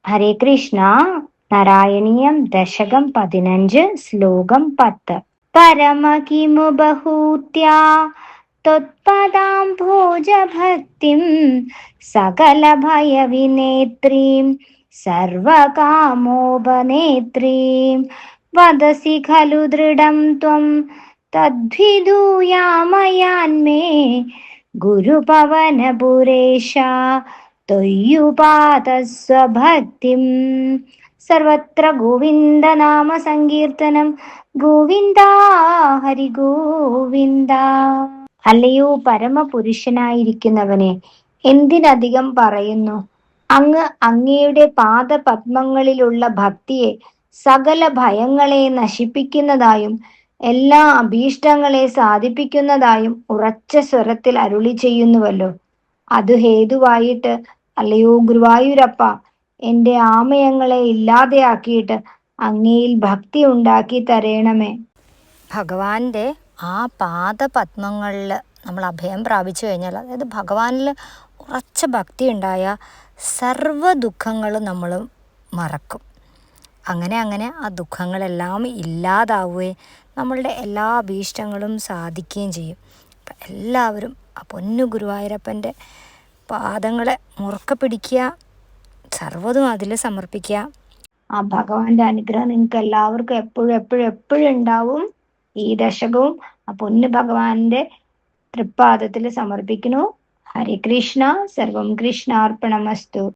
ഹരേ കൃഷ്ണ. നാരായണീയം ദശകം 15 ശ്ലോകം 10. പരമകിമു ബഹൂത്യാ ത്വത്പദാംഭോജഭക്തിം സകല ഭയവിനേത്രീം സർവകാമോപനേത്രീം വദസി ഖലു ദൃഢം ത്വം തദ്വിദൂയാമയാന്മേ ഗുരുപവനപുരേശ ത്വയ്യുപാദസ്വഭക്തിം. സർവത്ര ഗോവിന്ദനാമ സങ്കീർത്തനം. ഗോവിന്ദ ഹരി ഗോവിന്ദ. അല്ലയോ പരമപുരുഷനായിരിക്കുന്നവനെ, എന്തിനധികം പറയുന്നു? അങ്ങയുടെ പാദപത്മങ്ങളിലുള്ള ഭക്തിയെ സകല ഭയങ്ങളെ നശിപ്പിക്കുന്നതായും എല്ലാ അഭീഷ്ടങ്ങളെ സാധിപ്പിക്കുന്നതായും ഉറച്ച സ്വരത്തിൽ അരുളി ചെയ്യുന്നുവല്ലോ. അത് ഹേതുവായിട്ട് അല്ലയോ ഗുരുവായൂരപ്പ, എന്റെ ആമയങ്ങളെ ഇല്ലാതെയാക്കിയിട്ട് അങ്ങയിൽ ഭക്തി ഉണ്ടാക്കി തരേണമേ. ഭഗവാന്റെ ആ പാദപത്മങ്ങളിൽ നമ്മൾ അഭയം പ്രാപിച്ചു കഴിഞ്ഞാൽ, അതായത് ഭഗവാനിൽ ഉറച്ച ഭക്തി ഉണ്ടായ സർവ്വ ദുഃഖങ്ങളും നമ്മൾ മറക്കും. അങ്ങനെ ആ ദുഃഖങ്ങളെല്ലാം ഇല്ലാതാവുകയും നമ്മളുടെ എല്ലാ അഭീഷ്ടങ്ങളും സാധിക്കുകയും ചെയ്യും. അപ്പം എല്ലാവരും ആ പൊന്നു ഗുരുവായൂരപ്പൻ്റെ പാദങ്ങളെ മുറുക്കെ പിടിക്കുക, സർവ്വതും അതിൽ സമർപ്പിക്കുക. ആ ഭഗവാന്റെ അനുഗ്രഹം നിങ്ങൾക്ക് എല്ലാവർക്കും എപ്പോഴും ഉണ്ടാവും. ഈ ദശകവും ആ പൊന്നു ഭഗവാന്റെ തൃപ്പാദത്തിൽ സമർപ്പിക്കുന്നു. ഹരേ കൃഷ്ണ. സർവം കൃഷ്ണാർപ്പണമസ്തു.